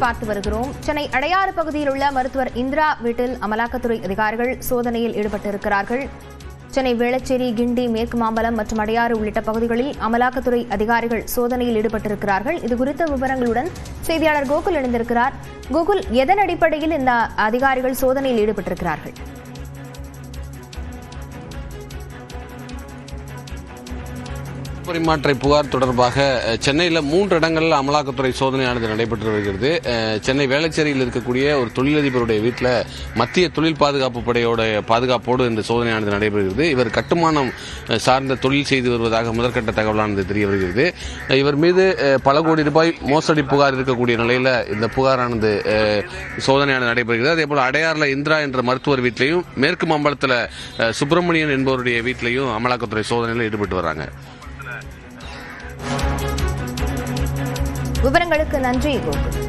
பார்த்து வருகிறோம். சென்னை அடையாறு பகுதியில் உள்ள மருத்துவர் இந்திரா வீட்டில் அமலாக்கத்துறை அதிகாரிகள் சோதனையில் ஈடுபட்டிருக்கிறார்கள். சென்னை வேளச்சேரி, கிண்டி, மேற்கு மாம்பலம் மற்றும் அடையாறு உள்ளிட்ட பகுதிகளில் அமலாக்கத்துறை அதிகாரிகள் சோதனையில் ஈடுபட்டிருக்கிறார்கள். இதுகுறித்த விவரங்களுடன் செய்தியாளர் கோகுல் இணைந்திருக்கிறார். கோகுல், எதன் அடிப்படையில் இந்த அதிகாரிகள் சோதனையில் ஈடுபட்டிருக்கிறார்கள்? பரிமாற்ற புகார் தொடர்பாக சென்னையில் 3 இடங்களில் அமலாக்கத்துறை சோதனையானது நடைபெற்று வருகிறது. சென்னை வேளச்சேரியில் இருக்கக்கூடிய ஒரு தொழிலதிபருடைய வீட்டில் மத்திய தொழில் பாதுகாப்பு படையோட பாதுகாப்போடு இந்த சோதனையானது நடைபெறுகிறது. இவர் கட்டுமானம் சார்ந்த தொழில் செய்து வருவதாக முதற்கட்ட தகவலானது தெரிய வருகிறது. இவர் மீது பல கோடி ரூபாய் மோசடி புகார் இருக்கக்கூடிய நிலையில் இந்த புகாரானது சோதனையானது நடைபெறுகிறது. அதே போல அடையாறுல இந்திரா என்ற மருத்துவர் வீட்டிலையும், மேற்கு மாம்பலத்தில் சுப்பிரமணியன் என்பவருடைய வீட்டிலையும் அமலாக்கத்துறை சோதனையில் ஈடுபட்டு வராங்க. விவரங்களுக்கு நன்றி கோகுல்.